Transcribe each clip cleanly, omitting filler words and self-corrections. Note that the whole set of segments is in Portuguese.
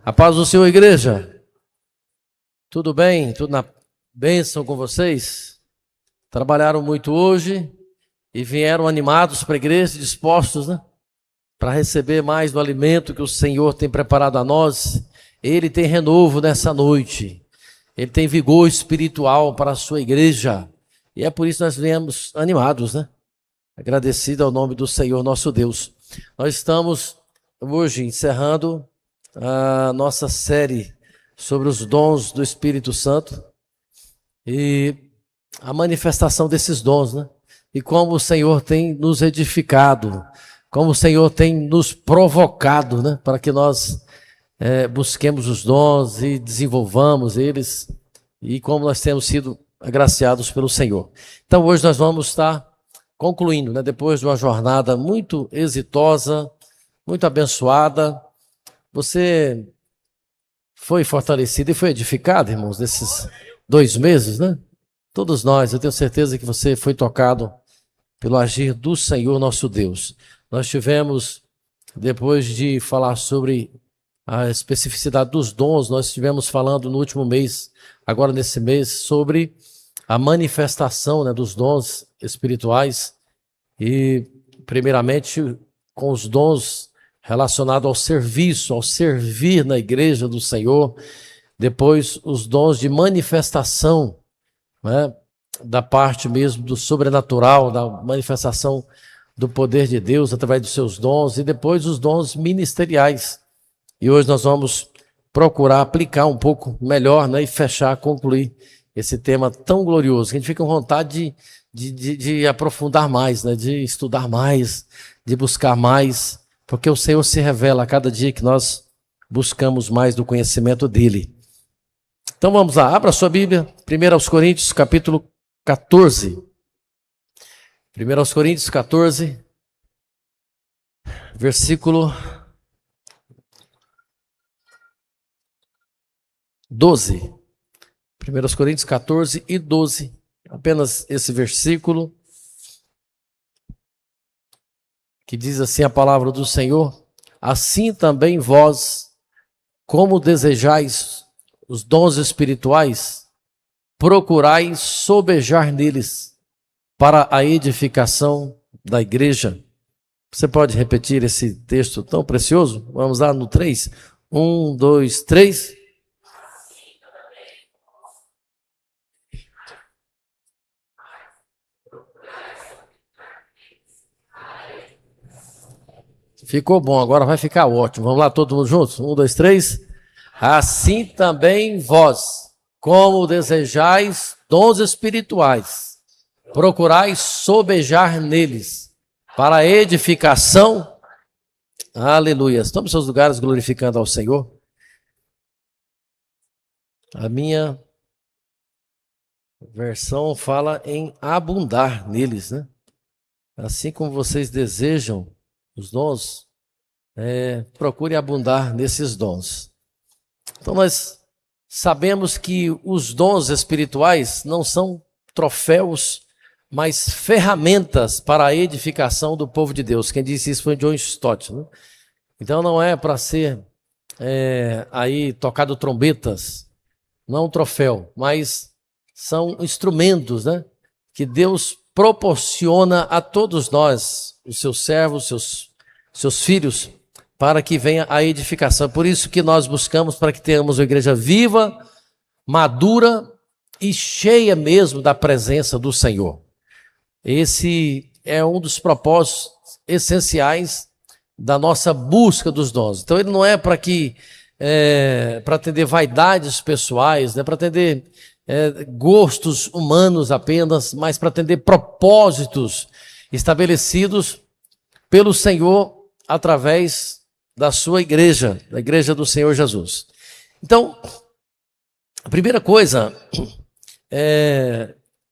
A paz do Senhor, igreja. Tudo bem? Tudo na bênção com vocês? Trabalharam muito hoje e vieram animados para a igreja, dispostos, né? Para receber mais do alimento que o Senhor tem preparado a nós. Ele tem renovo nessa noite. Ele tem vigor espiritual para a sua igreja. E é por isso que nós viemos animados, né? Agradecido ao nome do Senhor nosso Deus. Nós estamos hoje encerrando a nossa série sobre os dons do Espírito Santo e a manifestação desses dons, né? E como o Senhor tem nos edificado, como o Senhor tem nos provocado, né? Para que nós busquemos os dons e desenvolvamos eles, e como nós temos sido agraciados pelo Senhor. Então hoje nós vamos estar concluindo, né? Depois de uma jornada muito exitosa, muito abençoada. Você foi fortalecido e foi edificado, irmãos, nesses 2 meses, né? Todos nós, eu tenho certeza que você foi tocado pelo agir do Senhor nosso Deus. Nós tivemos, depois de falar sobre a especificidade dos dons, nós estivemos falando no último mês, agora nesse mês, sobre a manifestação, né, dos dons espirituais e, primeiramente, com os dons relacionado ao serviço, ao servir na igreja do Senhor. Depois, os dons de manifestação, né, da parte mesmo do sobrenatural, da manifestação do poder de Deus através dos seus dons, e depois os dons ministeriais. E hoje nós vamos procurar aplicar um pouco melhor, né, e fechar, concluir esse tema tão glorioso, que a gente fica com vontade de aprofundar mais, né, de estudar mais, de buscar mais, porque o Senhor se revela a cada dia que nós buscamos mais do conhecimento dEle. Então vamos lá, abra sua Bíblia, 1 Coríntios, capítulo 14. 1 Coríntios 14, versículo 12. 1 Coríntios 14 e 12, apenas esse versículo, que diz assim a palavra do Senhor: assim também vós, como desejais os dons espirituais, procurai sobejar neles para a edificação da igreja. Você pode repetir esse texto tão precioso? Vamos lá no 3. 1, 2, 3. Ficou bom, agora vai ficar ótimo. Vamos lá, todo mundo juntos? 1, 2, 3. Assim também vós, como desejais dons espirituais, procurai sobejar neles, para a edificação. Aleluia. Estamos em seus lugares glorificando ao Senhor. A minha versão fala em abundar neles, né? Assim como vocês desejam os dons, procure abundar nesses dons. Então nós sabemos que os dons espirituais não são troféus, mas ferramentas para a edificação do povo de Deus. Quem disse isso foi John Stott, né? Então não é para ser aí tocado trombetas, não é um troféu, mas são instrumentos, né, que Deus proporciona a todos nós, os seus servos, seus filhos, para que venha a edificação. Por isso que nós buscamos para que tenhamos uma igreja viva, madura e cheia mesmo da presença do Senhor. Esse é um dos propósitos essenciais da nossa busca dos dons. Então ele não é para atender vaidades pessoais, não é para atender gostos humanos apenas, mas para atender propósitos estabelecidos pelo Senhor através da sua igreja, da igreja do Senhor Jesus. Então, a primeira coisa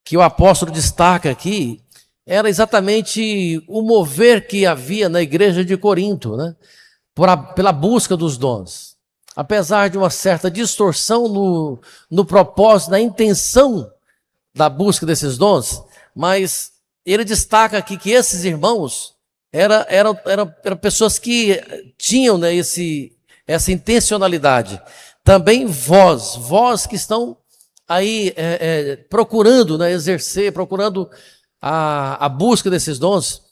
que o apóstolo destaca aqui era exatamente o mover que havia na igreja de Corinto, né? Pela busca dos dons. Apesar de uma certa distorção no propósito, na intenção da busca desses dons, mas ele destaca aqui que esses irmãos eram pessoas que tinham, né, essa intencionalidade. Também vós que estão aí procurando, né, exercer, procurando a busca desses dons,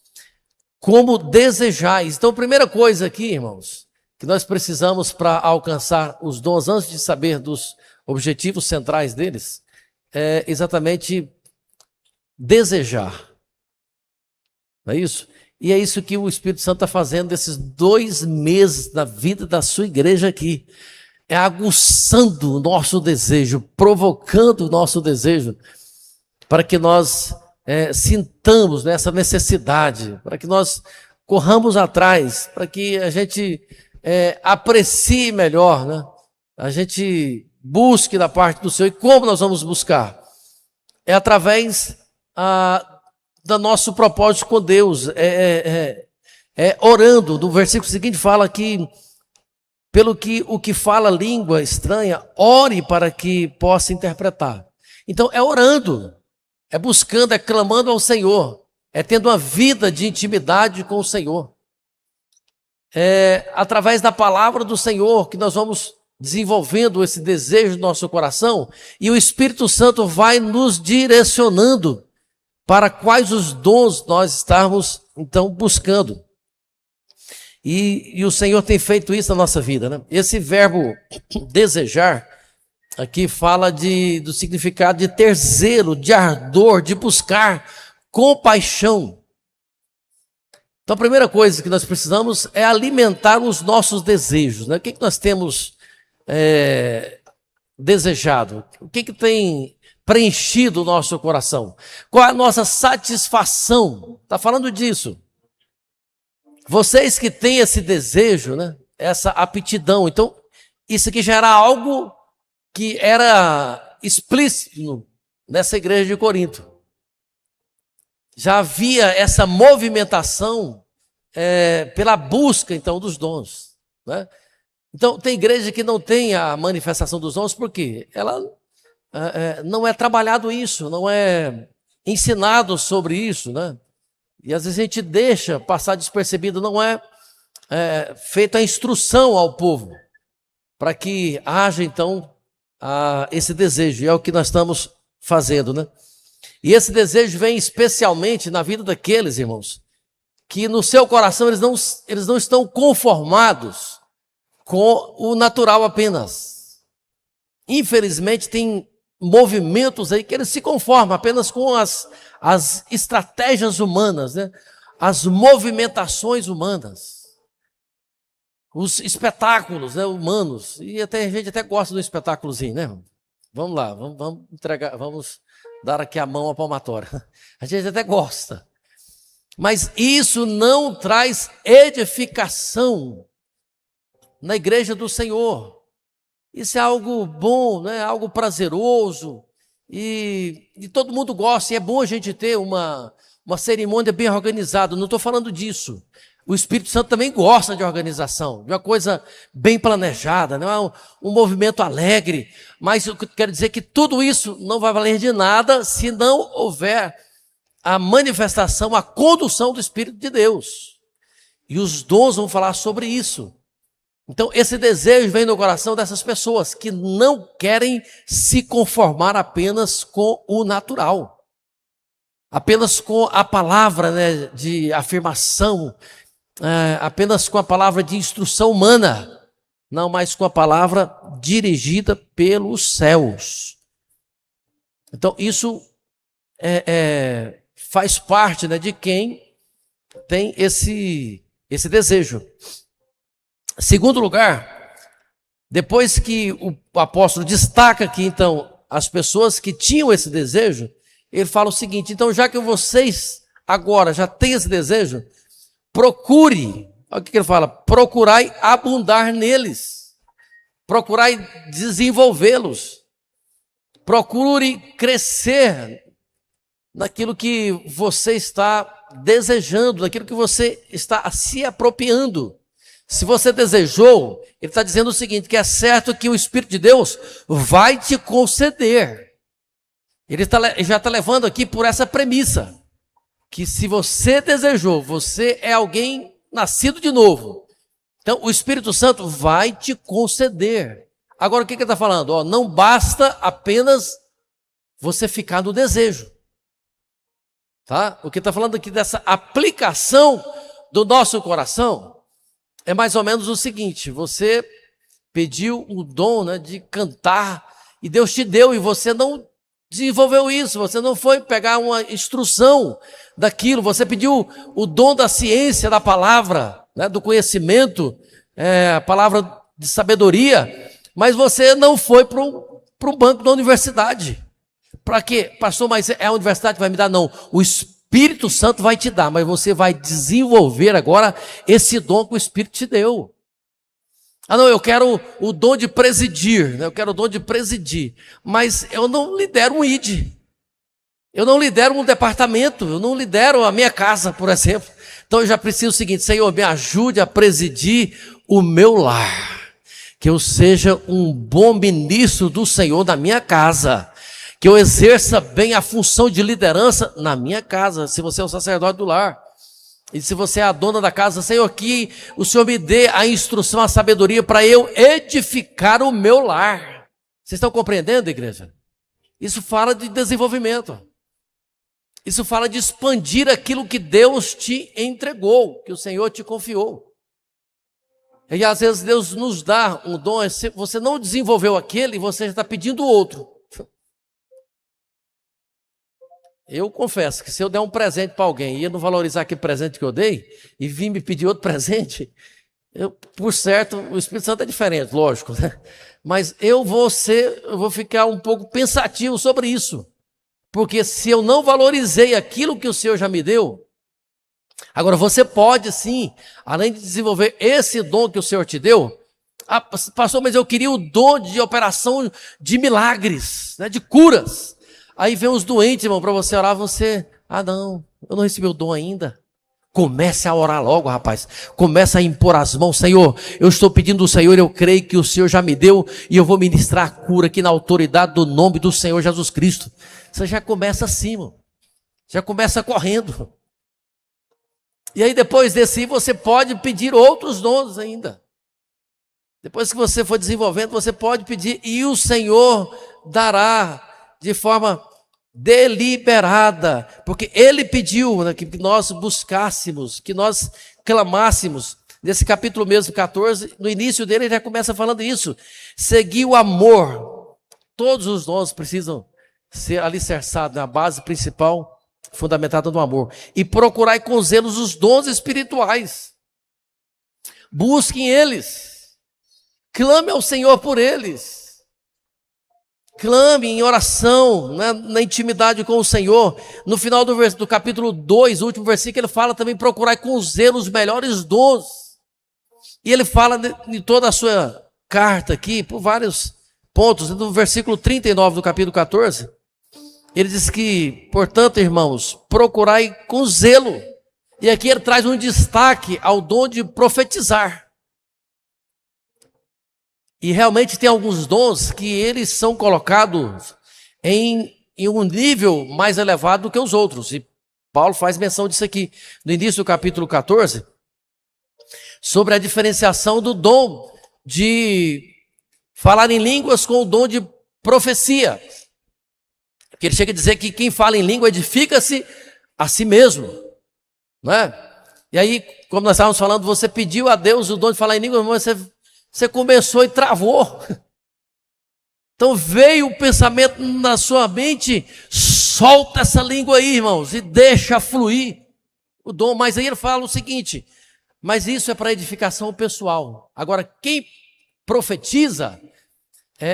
como desejais. Então, a primeira coisa aqui, irmãos, que nós precisamos para alcançar os dons, antes de saber dos objetivos centrais deles, é exatamente desejar. Não é isso? E é isso que o Espírito Santo está fazendo nesses 2 meses da vida da sua igreja aqui. É aguçando o nosso desejo, provocando o nosso desejo, para que nós sintamos, né, essa necessidade, para que nós corramos atrás, para que a gente aprecie melhor, né? A gente busque da parte do Senhor. E como nós vamos buscar? É através do nosso propósito com Deus, orando. No versículo seguinte fala que, pelo que o que fala língua estranha, ore para que possa interpretar. Então é orando, é buscando, é clamando ao Senhor, é tendo uma vida de intimidade com o Senhor. É através da palavra do Senhor que nós vamos desenvolvendo esse desejo do nosso coração, e o Espírito Santo vai nos direcionando para quais os dons nós estamos, então, buscando. E o Senhor tem feito isso na nossa vida, né? Esse verbo desejar, aqui fala do significado de ter zelo, de ardor, de buscar compaixão. Então, a primeira coisa que nós precisamos é alimentar os nossos desejos, né? O que nós temos desejado? O que tem preenchido o nosso coração? Qual é a nossa satisfação? Está falando disso. Vocês que têm esse desejo, né? Essa aptidão. Então, isso aqui já era algo que era explícito nessa igreja de Corinto. Já havia essa movimentação pela busca, então, dos dons, né? Então, tem igreja que não tem a manifestação dos dons, porque ela não é trabalhado isso, não é ensinado sobre isso, né? E às vezes a gente deixa passar despercebido, não é feita a instrução ao povo, para que haja, então, esse desejo, e é o que nós estamos fazendo, né? E esse desejo vem especialmente na vida daqueles, irmãos, que no seu coração eles não estão conformados com o natural apenas. Infelizmente tem movimentos aí que eles se conformam apenas com as estratégias humanas, né? As movimentações humanas, os espetáculos, né, humanos. E a gente até gosta do espetáculozinho, né? Vamos lá, vamos entregar, vamos dar aqui a mão à palmatória. A gente até gosta. Mas isso não traz edificação na igreja do Senhor. Isso é algo bom, né? Algo prazeroso, e todo mundo gosta, e é bom a gente ter uma cerimônia bem organizada. Não estou falando disso. O Espírito Santo também gosta de organização, de uma coisa bem planejada, não é um movimento alegre, mas eu quero dizer que tudo isso não vai valer de nada se não houver a manifestação, a condução do Espírito de Deus. E os dons vão falar sobre isso. Então, esse desejo vem no coração dessas pessoas que não querem se conformar apenas com o natural, apenas com a palavra, né, de afirmação, apenas com a palavra de instrução humana, não, mas com a palavra dirigida pelos céus. Então, isso faz parte, né, de quem tem esse desejo. Segundo lugar, depois que o apóstolo destaca aqui, então, as pessoas que tinham esse desejo, ele fala o seguinte: então, já que vocês agora já têm esse desejo, procure, olha o que ele fala: procurai abundar neles, procurai desenvolvê-los, procure crescer naquilo que você está desejando, naquilo que você está se apropriando. Se você desejou, ele está dizendo o seguinte, que é certo que o Espírito de Deus vai te conceder. Ele já está levando aqui por essa premissa, que se você desejou, você é alguém nascido de novo, Então, o Espírito Santo vai te conceder. Agora, o que ele está falando? Ó, não basta apenas você ficar no desejo. Tá? O que está falando aqui dessa aplicação do nosso coração é mais ou menos o seguinte: você pediu o dom, né, de cantar, e Deus te deu, e você não desenvolveu isso, você não foi pegar uma instrução daquilo, você pediu o dom da ciência, da palavra, né, do conhecimento, a palavra de sabedoria, mas você não foi para o banco da universidade. Para quê? Pastor, mas é a universidade que vai me dar? Não, o Espírito Santo vai te dar, mas você vai desenvolver agora esse dom que o Espírito te deu. Ah, não, eu quero o dom de presidir, né? Eu quero o dom de presidir, mas eu não lidero um ID, eu não lidero um departamento, eu não lidero a minha casa, por exemplo. Então eu já preciso o seguinte: Senhor, me ajude a presidir o meu lar, que eu seja um bom ministro do Senhor na minha casa, que eu exerça bem a função de liderança na minha casa, se você é o sacerdote do lar. E se você é a dona da casa, Senhor, que o Senhor me dê a instrução, a sabedoria para eu edificar o meu lar. Vocês estão compreendendo, igreja? Isso fala de desenvolvimento. Isso fala de expandir aquilo que Deus te entregou, que o Senhor te confiou. E às vezes Deus nos dá um dom, você não desenvolveu aquele, você já está pedindo outro. Eu confesso que se eu der um presente para alguém e eu não valorizar aquele presente que eu dei, e vir me pedir outro presente, por certo, o Espírito Santo é diferente, lógico, né? Mas eu vou ficar um pouco pensativo sobre isso, porque se eu não valorizei aquilo que o Senhor já me deu, agora você pode sim, além de desenvolver esse dom que o Senhor te deu, pastor, mas eu queria o dom de operação de milagres, né, de curas. Aí vem os doentes, irmão, para você orar, não, eu não recebi o dom ainda. Comece a orar logo, rapaz. Comece a impor as mãos. Senhor, eu estou pedindo ao Senhor, eu creio que o Senhor já me deu, e eu vou ministrar a cura aqui na autoridade do nome do Senhor Jesus Cristo. Você já começa assim, irmão. Já começa correndo. E aí depois desse, você pode pedir outros dons ainda. Depois que você for desenvolvendo, você pode pedir, e o Senhor dará de forma deliberada, porque Ele pediu, né, que nós buscássemos, que nós clamássemos. Nesse capítulo mesmo, 14, no início dele ele já começa falando isso: seguir o amor. Todos os dons precisam ser alicerçados na base principal, fundamentada no amor, e procurar com zelo os dons espirituais. Busquem eles, clame ao Senhor por eles. Clame em oração, na intimidade com o Senhor. No final do capítulo 2, o último versículo, ele fala também: procurar com zelo os melhores dons. E ele fala de toda a sua carta aqui, por vários pontos. No versículo 39 do capítulo 14, ele diz que, portanto, irmãos, procurai com zelo. E aqui ele traz um destaque ao dom de profetizar. E realmente tem alguns dons que eles são colocados em um nível mais elevado do que os outros. E Paulo faz menção disso aqui no início do capítulo 14, sobre a diferenciação do dom de falar em línguas com o dom de profecia. Porque ele chega a dizer que quem fala em língua edifica-se a si mesmo, não é? E aí, como nós estávamos falando, você pediu a Deus o dom de falar em língua, mas você começou e travou. Então veio o pensamento na sua mente: solta essa língua aí, irmãos, e deixa fluir o dom. Mas aí ele fala o seguinte: mas isso é para edificação pessoal. Agora, quem profetiza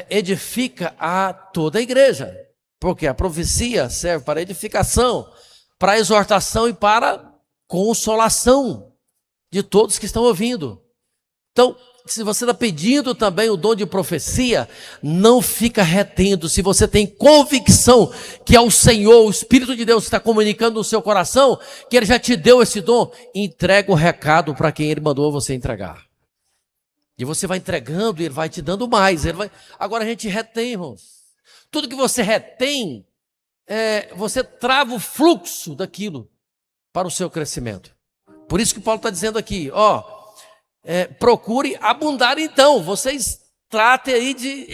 edifica a toda a igreja, porque a profecia serve para edificação, para exortação e para consolação de todos que estão ouvindo. Então, se você está pedindo também o dom de profecia, não fica retendo. Se você tem convicção que é o Senhor, o Espírito de Deus que está comunicando no seu coração, que Ele já te deu esse dom, entrega o recado para quem Ele mandou você entregar. E você vai entregando e Ele vai te dando mais. Agora a gente retém, irmãos. Tudo que você retém, você trava o fluxo daquilo para o seu crescimento. Por isso que Paulo está dizendo aqui, procure abundar então. Vocês tratem aí de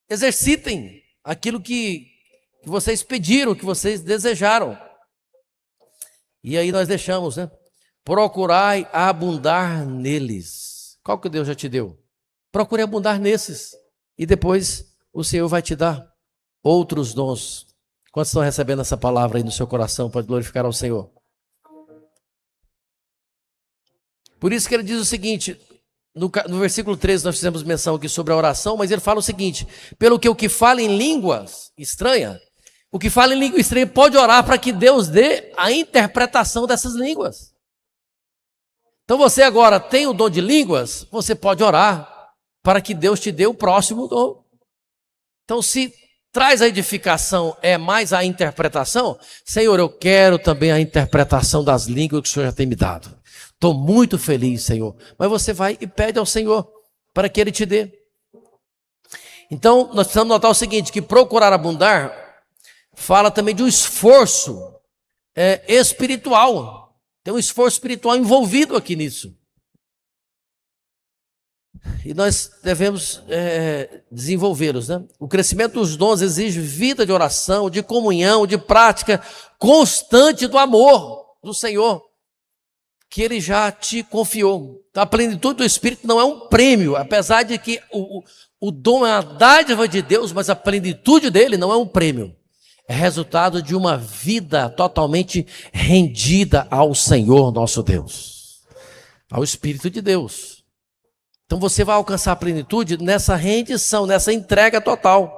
exercitem aquilo que vocês pediram, que vocês desejaram. E aí nós deixamos, né? Procurai abundar neles. Qual que Deus já te deu? Procure abundar nesses. E depois o Senhor vai te dar outros dons. Quantos estão recebendo essa palavra aí no seu coração para glorificar ao Senhor? Por isso que ele diz o seguinte, no versículo 13 nós fizemos menção aqui sobre a oração, mas ele fala o seguinte: pelo que o que fala em línguas estranha, o que fala em língua estranha pode orar para que Deus dê a interpretação dessas línguas. Então você agora tem o dom de línguas, você pode orar para que Deus te dê o próximo dom. Então se traz a edificação é mais a interpretação, Senhor, eu quero também a interpretação das línguas que o Senhor já tem me dado. Estou muito feliz, Senhor. Mas você vai e pede ao Senhor para que Ele te dê. Então nós precisamos notar o seguinte, que procurar abundar fala também de um esforço espiritual. Tem um esforço espiritual envolvido aqui nisso. E nós devemos desenvolvê-los, né? O crescimento dos dons exige vida de oração, de comunhão, de prática constante do amor do Senhor, que Ele já te confiou. Então, a plenitude do Espírito não é um prêmio, apesar de que o dom é uma dádiva de Deus, mas a plenitude dele não é um prêmio. É resultado de uma vida totalmente rendida ao Senhor nosso Deus, ao Espírito de Deus. Então você vai alcançar a plenitude nessa rendição, nessa entrega total.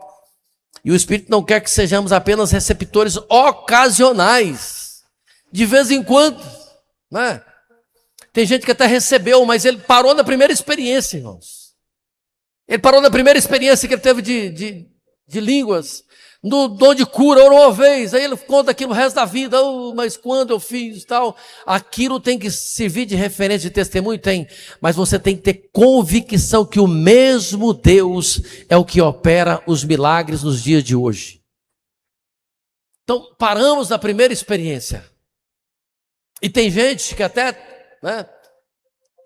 E o Espírito não quer que sejamos apenas receptores ocasionais, de vez em quando, né? Tem gente que até recebeu, mas ele parou na primeira experiência, irmãos. Ele parou na primeira experiência que ele teve de línguas. No dom de cura, orou uma vez, aí ele conta aquilo o resto da vida, mas quando eu fiz tal, aquilo tem que servir de referência, de testemunho, tem, mas você tem que ter convicção que o mesmo Deus é o que opera os milagres nos dias de hoje. Então, paramos na primeira experiência, e tem gente que até, né,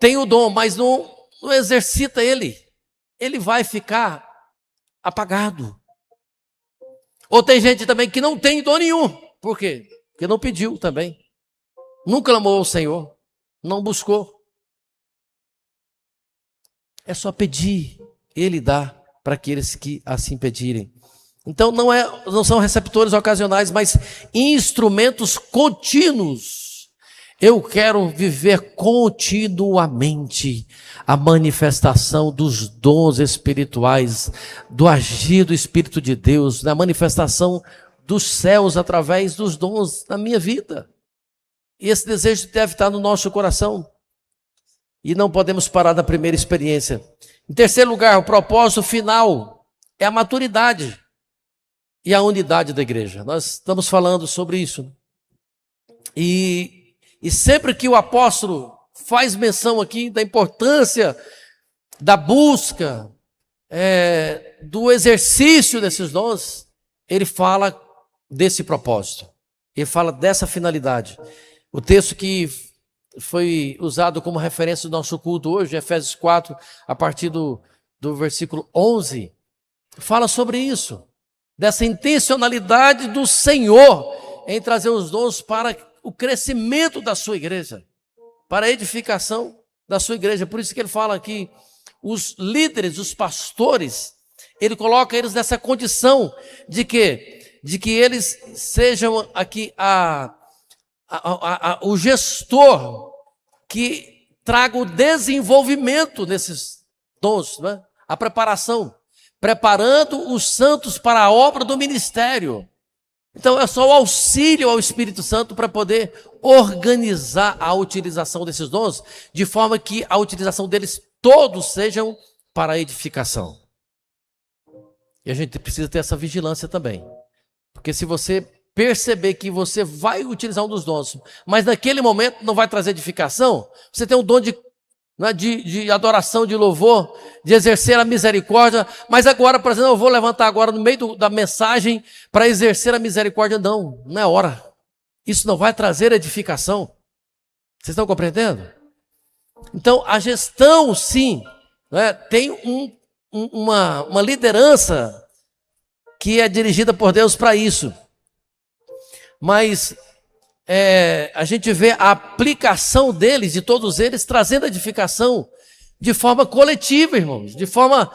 tem o dom, mas não exercita ele vai ficar apagado. Ou tem gente também que não tem dom nenhum. Por quê? Porque não pediu também. Nunca clamou ao Senhor. Não buscou. É só pedir. Ele dá para aqueles que assim pedirem. Então não são receptores ocasionais, mas instrumentos contínuos. Eu quero viver continuamente a manifestação dos dons espirituais, do agir do Espírito de Deus, da manifestação dos céus através dos dons na minha vida. E esse desejo deve estar no nosso coração. E não podemos parar na primeira experiência. Em terceiro lugar, o propósito final é a maturidade e a unidade da igreja. Nós estamos falando sobre isso. E sempre que o apóstolo faz menção aqui da importância da busca, do exercício desses dons, ele fala desse propósito, ele fala dessa finalidade. O texto que foi usado como referência do nosso culto hoje, Efésios 4, a partir do versículo 11, fala sobre isso, dessa intencionalidade do Senhor em trazer os dons para o crescimento da sua igreja, para a edificação da sua igreja. Por isso que ele fala aqui, os líderes, os pastores, ele coloca eles nessa condição de que eles sejam aqui o gestor que traga o desenvolvimento desses dons, né? A preparação, preparando os santos para a obra do ministério. Então é só o auxílio ao Espírito Santo para poder organizar a utilização desses dons, de forma que a utilização deles todos sejam para a edificação. E a gente precisa ter essa vigilância também. Porque se você perceber que você vai utilizar um dos dons, mas naquele momento não vai trazer edificação, você tem um dom de adoração, de louvor, de exercer a misericórdia, mas agora, por exemplo, eu vou levantar agora no meio da mensagem para exercer a misericórdia. Não é hora. Isso não vai trazer edificação. Vocês estão compreendendo? Então, a gestão, sim, né, tem uma liderança que é dirigida por Deus para isso. Mas a gente vê a aplicação deles, de todos eles, trazendo edificação de forma coletiva, irmãos. De forma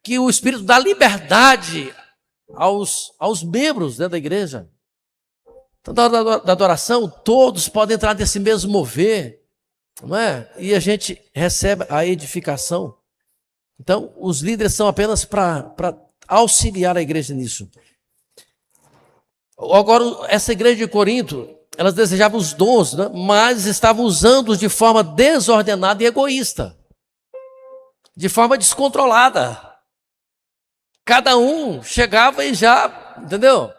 que o Espírito dá liberdade aos membros, né, da igreja. Então, na hora da adoração, todos podem entrar nesse mesmo mover, não é? E a gente recebe a edificação. Então, os líderes são apenas para auxiliar a igreja nisso. Agora, essa igreja de Corinto, elas desejavam os dons, né? Mas estavam usando-os de forma desordenada e egoísta, de forma descontrolada. Cada um chegava e já, entendeu?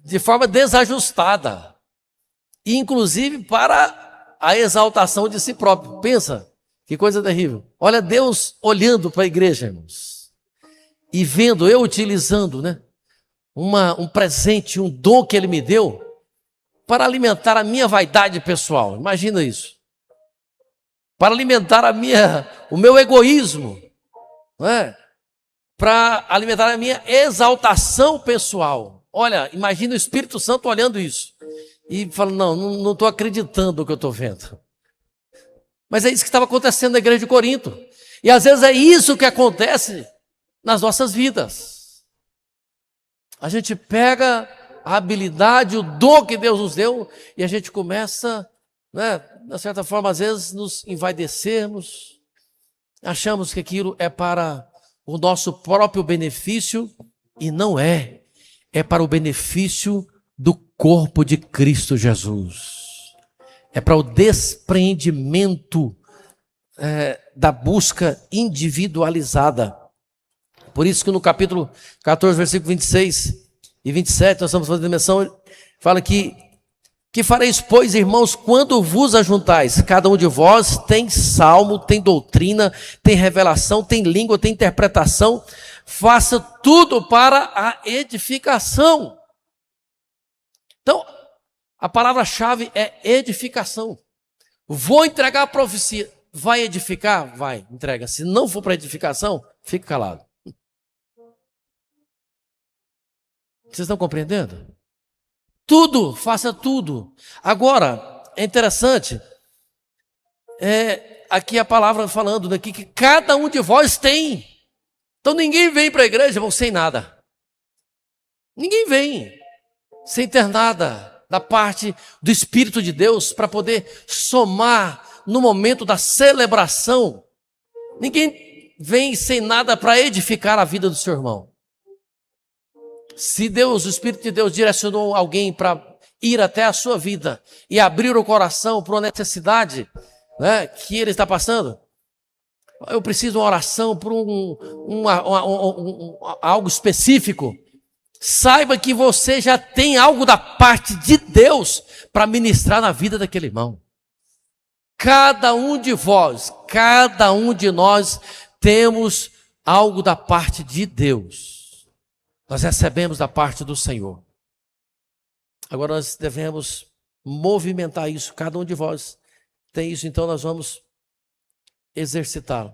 De forma desajustada, e inclusive para a exaltação de si próprio. Pensa, que coisa terrível. Olha Deus olhando para a igreja, irmãos, e vendo eu utilizando, né, um presente, um dom que Ele me deu para alimentar a minha vaidade pessoal. Imagina isso. Para alimentar o meu egoísmo, não é? Para alimentar a minha exaltação pessoal. Olha, imagina o Espírito Santo olhando isso e falando, não estou acreditando no que eu estou vendo. Mas é isso que estava acontecendo na igreja de Corinto. E às vezes é isso que acontece nas nossas vidas. A gente pega a habilidade, o dom que Deus nos deu, e a gente começa, né, de certa forma, às vezes nos envaidecermos, achamos que aquilo é para o nosso próprio benefício, e não é. É para o benefício do corpo de Cristo Jesus. É para o desprendimento da busca individualizada. Por isso que no capítulo 14, versículo 26 e 27, nós estamos fazendo menção, fala que fareis, pois, irmãos, quando vos ajuntais? Cada um de vós tem salmo, tem doutrina, tem revelação, tem língua, tem interpretação. Faça tudo para a edificação. Então, a palavra-chave é edificação. Vou entregar a profecia. Vai edificar? Vai, entrega. Se não for para edificação, fique calado. Vocês estão compreendendo? Tudo, faça tudo. Agora, é interessante, aqui a palavra falando daqui que cada um de vós tem. Então ninguém vem para a igreja sem nada. Ninguém vem sem ter nada da parte do Espírito de Deus para poder somar no momento da celebração. Ninguém vem sem nada para edificar a vida do seu irmão. Se Deus, o Espírito de Deus, direcionou alguém para ir até a sua vida e abrir o coração para uma necessidade, né, que ele está passando, eu preciso de uma oração por algo específico. Saiba que você já tem algo da parte de Deus para ministrar na vida daquele irmão. Cada um de vós, cada um de nós temos algo da parte de Deus. Nós recebemos da parte do Senhor. Agora nós devemos movimentar isso. Cada um de vós tem isso, então nós vamos exercitá-lo.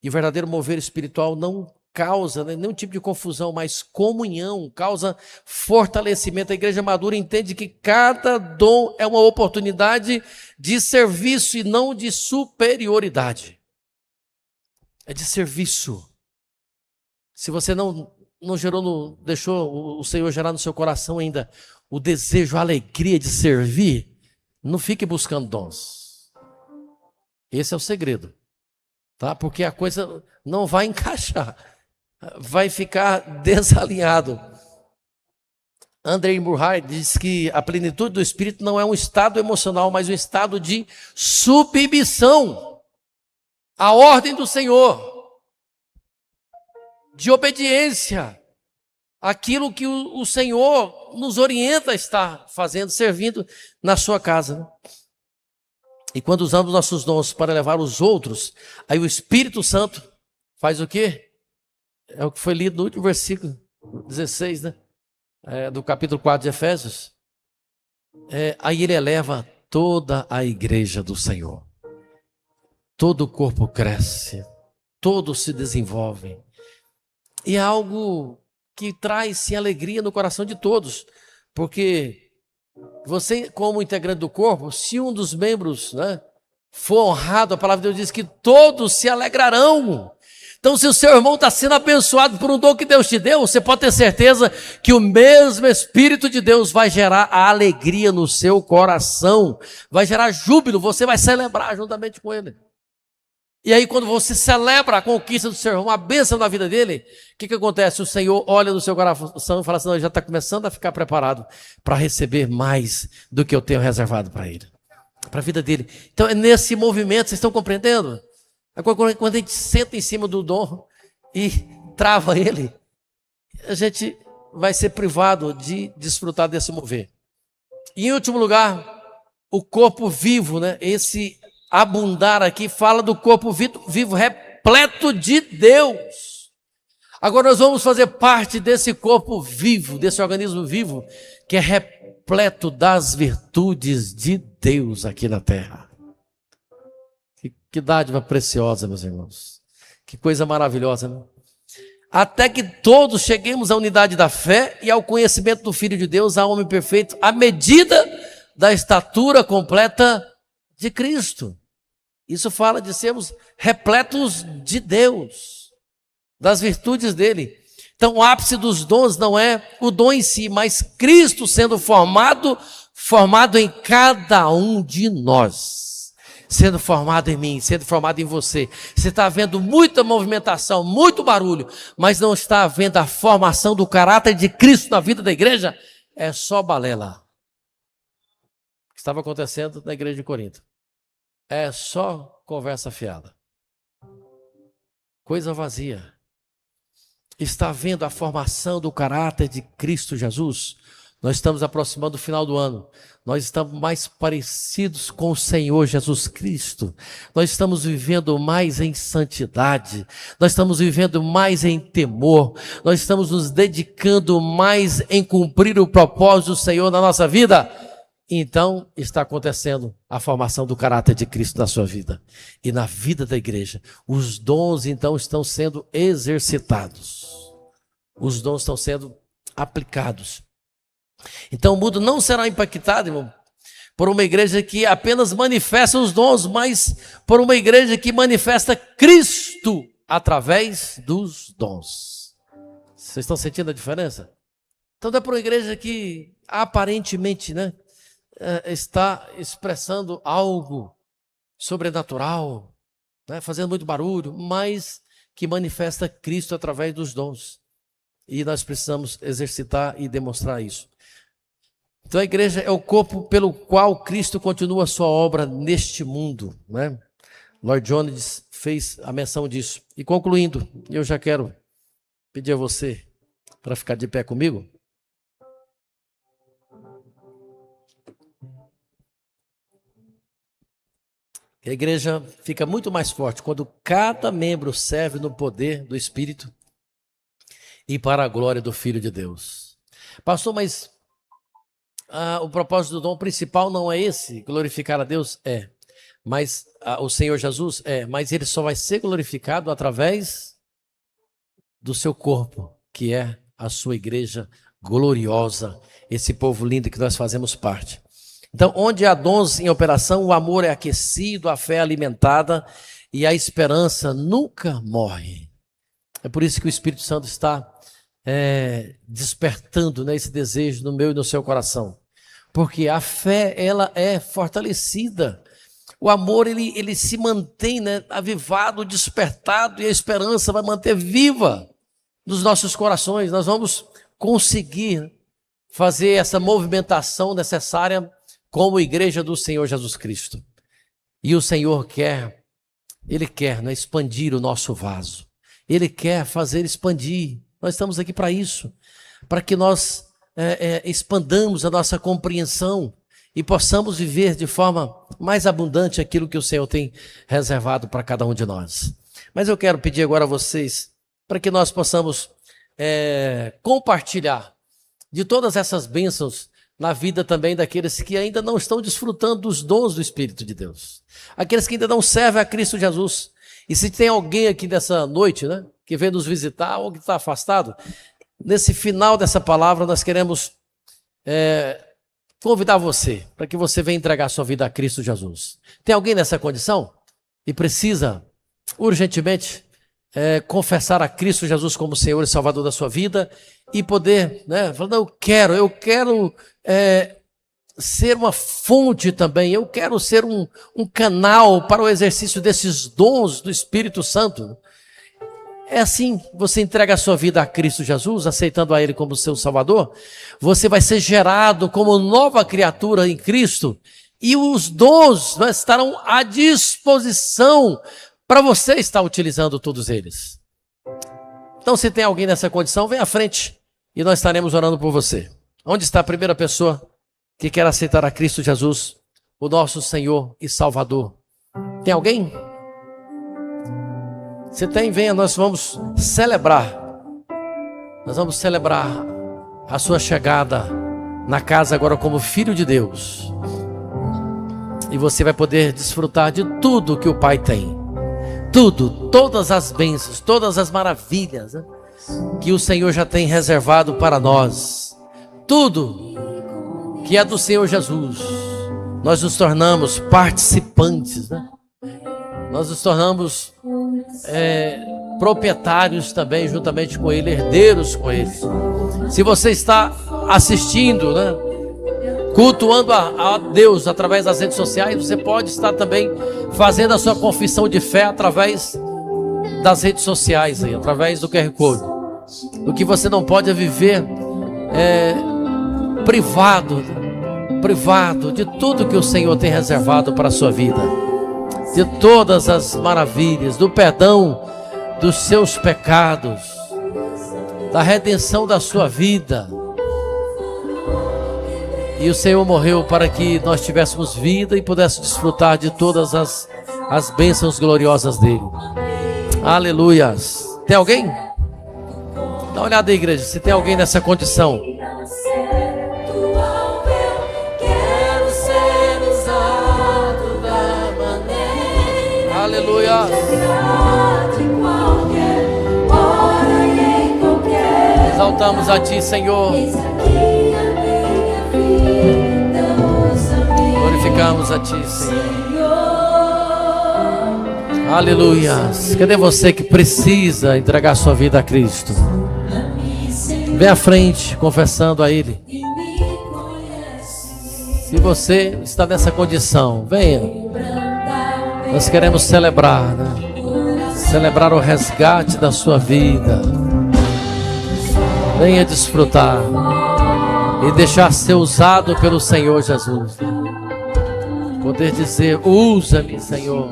E o verdadeiro mover espiritual não causa nenhum tipo de confusão, mas comunhão, causa fortalecimento. A igreja madura entende que cada dom é uma oportunidade de serviço e não de superioridade. É de serviço. Se você não deixou o Senhor gerar no seu coração ainda o desejo, a alegria de servir, não fique buscando dons. Esse é o segredo. Tá? Porque a coisa não vai encaixar, vai ficar desalinhado. André Murray diz que a plenitude do Espírito não é um estado emocional, mas um estado de submissão à ordem do Senhor, de obediência àquilo que o Senhor nos orienta a estar fazendo, servindo na sua casa, né? E quando usamos nossos dons para levar os outros, aí o Espírito Santo faz o quê? É o que foi lido no último versículo 16, né? Do capítulo 4 de Efésios. Aí ele eleva toda a igreja do Senhor. todo o corpo cresce, todos se desenvolvem. E é algo que traz sim alegria no coração de todos, porque você, como integrante do corpo, se um dos membros, né, for honrado, a palavra de Deus diz que todos se alegrarão. Então, se o seu irmão está sendo abençoado por um dom que Deus te deu, você pode ter certeza que o mesmo Espírito de Deus vai gerar a alegria no seu coração, vai gerar júbilo, você vai celebrar juntamente com ele. E aí, quando você celebra a conquista do seu irmão, a bênção na vida dele, o que acontece? O Senhor olha no seu coração e fala assim: não, ele já está começando a ficar preparado para receber mais do que eu tenho reservado para ele, para a vida dele. Então, é nesse movimento, vocês estão compreendendo? Quando a gente senta em cima do dom e trava ele, a gente vai ser privado de desfrutar desse mover. E em último lugar, o corpo vivo, né? Esse abundar aqui fala do corpo vivo repleto de Deus. Agora nós vamos fazer parte desse corpo vivo, desse organismo vivo, que é repleto das virtudes de Deus aqui na terra. Que dádiva preciosa, meus irmãos. Que coisa maravilhosa, né? Até que todos cheguemos à unidade da fé e ao conhecimento do Filho de Deus, ao homem perfeito, à medida da estatura completa de Cristo. Isso fala de sermos repletos de Deus, das virtudes dele. Então, o ápice dos dons não é o dom em si, mas Cristo sendo formado em cada um de nós. Sendo formado em mim, sendo formado em você. Você está vendo muita movimentação, muito barulho, mas não está vendo a formação do caráter de Cristo na vida da igreja? É só balela. O que estava acontecendo na igreja de Corinto. É só conversa fiada. Coisa vazia. Está vendo a formação do caráter de Cristo Jesus? Nós estamos aproximando do final do ano. Nós estamos mais parecidos com o Senhor Jesus Cristo. Nós estamos vivendo mais em santidade. Nós estamos vivendo mais em temor. Nós estamos nos dedicando mais em cumprir o propósito do Senhor na nossa vida. Então, está acontecendo a formação do caráter de Cristo na sua vida e na vida da igreja. Os dons, então, estão sendo exercitados. Os dons estão sendo aplicados. Então o mundo não será impactado, irmão, por uma igreja que apenas manifesta os dons, mas por uma igreja que manifesta Cristo através dos dons. Vocês estão sentindo a diferença? Então não é por uma igreja que aparentemente, né, está expressando algo sobrenatural, né, fazendo muito barulho, mas que manifesta Cristo através dos dons. E nós precisamos exercitar e demonstrar isso. Então a igreja é o corpo pelo qual Cristo continua a sua obra neste mundo, né? Lloyd Jones fez a menção disso. E concluindo, eu já quero pedir a você para ficar de pé comigo. A igreja fica muito mais forte quando cada membro serve no poder do Espírito e para a glória do Filho de Deus. Pastor, mas o propósito do dom principal não é esse, glorificar a Deus? É. Mas o Senhor Jesus? É. Mas ele só vai ser glorificado através do seu corpo, que é a sua igreja gloriosa, esse povo lindo que nós fazemos parte. Então, onde há dons em operação, o amor é aquecido, a fé é alimentada e a esperança nunca morre. É por isso que o Espírito Santo está despertando, né, esse desejo no meu e no seu coração. Porque a fé, ela é fortalecida. O amor, ele se mantém, né, avivado, despertado, e a esperança vai manter viva nos nossos corações. Nós vamos conseguir fazer essa movimentação necessária como igreja do Senhor Jesus Cristo. E o Senhor Ele quer, né, expandir o nosso vaso. Ele quer fazer expandir. Nós estamos aqui para isso, para que nós expandamos a nossa compreensão e possamos viver de forma mais abundante aquilo que o Senhor tem reservado para cada um de nós. Mas eu quero pedir agora a vocês para que nós possamos compartilhar de todas essas bênçãos na vida também daqueles que ainda não estão desfrutando dos dons do Espírito de Deus. Aqueles que ainda não servem a Cristo Jesus. E se tem alguém aqui nessa noite, né, que vem nos visitar ou que está afastado, nesse final dessa palavra nós queremos convidar você para que você venha entregar sua vida a Cristo Jesus. Tem alguém nessa condição e precisa urgentemente confessar a Cristo Jesus como Senhor e Salvador da sua vida e poder, né, falar, não, eu quero ser uma fonte também, eu quero ser um canal para o exercício desses dons do Espírito Santo. É assim, você entrega a sua vida a Cristo Jesus, aceitando a Ele como seu Salvador, você vai ser gerado como nova criatura em Cristo e os dons, né, estarão à disposição para você estar utilizando todos eles. Então, se tem alguém nessa condição, vem à frente e nós estaremos orando por você. Onde está a primeira pessoa que quer aceitar a Cristo Jesus, o nosso Senhor e Salvador? Tem alguém? Se tem, venha, nós vamos celebrar. Nós vamos celebrar a sua chegada na casa agora como filho de Deus. E você vai poder desfrutar de tudo que o Pai tem. Tudo, todas as bênçãos, todas as maravilhas, né, que o Senhor já tem reservado para nós. Tudo que é do Senhor Jesus. Nós nos tornamos participantes, né? Nós nos tornamos proprietários também, juntamente com Ele, herdeiros com Ele. Se você está assistindo, né, cultuando a Deus através das redes sociais, você pode estar também fazendo a sua confissão de fé através das redes sociais, aí, através do QR Code. O que você não pode é viver privado de tudo que o Senhor tem reservado para a sua vida, de todas as maravilhas, do perdão dos seus pecados, da redenção da sua vida. E o Senhor morreu para que nós tivéssemos vida e pudéssemos desfrutar de todas as bênçãos gloriosas dele. Aleluias. Tem alguém? Dá uma olhada aí, igreja, se tem alguém nessa condição. Aleluia. Exaltamos a Ti, Senhor. Glorificamos a Ti, Senhor. Aleluia. Cadê você que precisa entregar sua vida a Cristo? Vem à frente, confessando a Ele. Se você está nessa condição, venha. Nós queremos celebrar, né? Celebrar o resgate da sua vida. Venha desfrutar e deixar ser usado pelo Senhor Jesus. Poder dizer, usa-me, Senhor,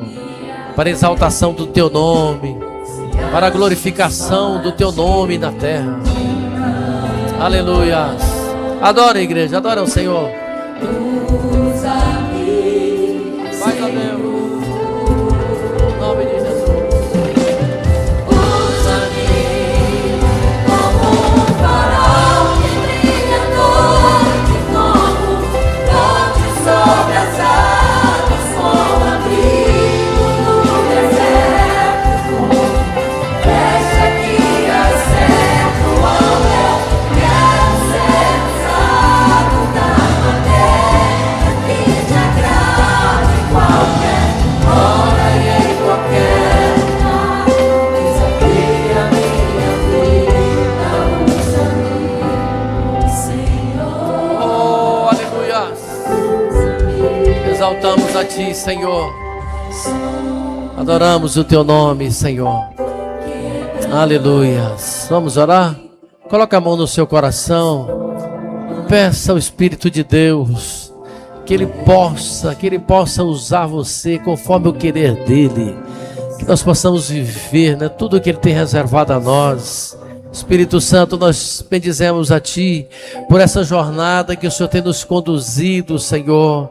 para a exaltação do Teu nome, para a glorificação do Teu nome na terra. Aleluia. Adora a igreja, adora o Senhor. Vai, a Deus. Em nome de Jesus. Exaltamos a Ti, Senhor. Adoramos o Teu nome, Senhor. Aleluia. Vamos orar? Coloca a mão no seu coração. Peça ao Espírito de Deus que Ele possa usar você conforme o querer dEle. Que nós possamos viver, né, tudo que Ele tem reservado a nós. Espírito Santo, nós bendizemos a Ti por essa jornada que o Senhor tem nos conduzido, Senhor.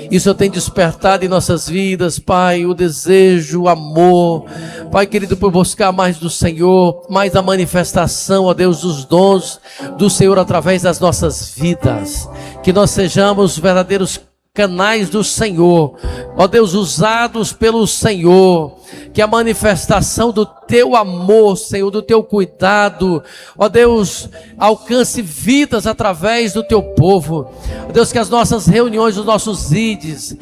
E o Senhor tem despertado em nossas vidas, Pai, o desejo, o amor, Pai querido, por buscar mais do Senhor, mais a manifestação, ó Deus, dos dons do Senhor através das nossas vidas. Que nós sejamos verdadeiros canais do Senhor, ó Deus, usados pelo Senhor, que a manifestação do Teu amor, Senhor, do Teu cuidado, ó Deus, alcance vidas através do Teu povo, ó Deus, que as nossas reuniões, os nossos ides,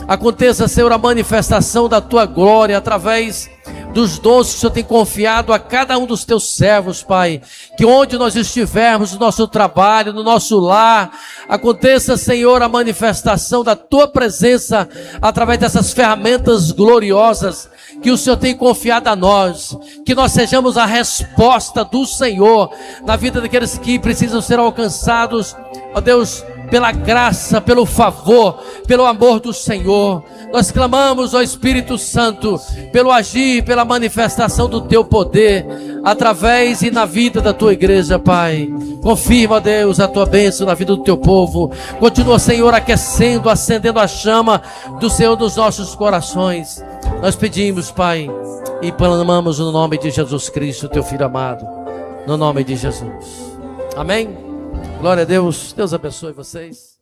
aconteça, Senhor, a manifestação da Tua glória através dos dons que o Senhor tem confiado a cada um dos Teus servos, Pai, que onde nós estivermos, no nosso trabalho, no nosso lar, aconteça, Senhor, a manifestação da Tua presença através dessas ferramentas gloriosas que o Senhor tem confiado a nós, que nós sejamos a resposta do Senhor na vida daqueles que precisam ser alcançados, ó Deus, pela graça, pelo favor, pelo amor do Senhor. Nós clamamos, ó Espírito Santo, pelo agir, pela manifestação do Teu poder, através e na vida da Tua igreja, Pai. Confirma, ó Deus, a Tua bênção na vida do Teu povo. Continua, Senhor, aquecendo, acendendo a chama do Senhor nos nossos corações. Nós pedimos, Pai, e clamamos no nome de Jesus Cristo, Teu Filho amado, no nome de Jesus. Amém? Glória a Deus. Deus abençoe vocês.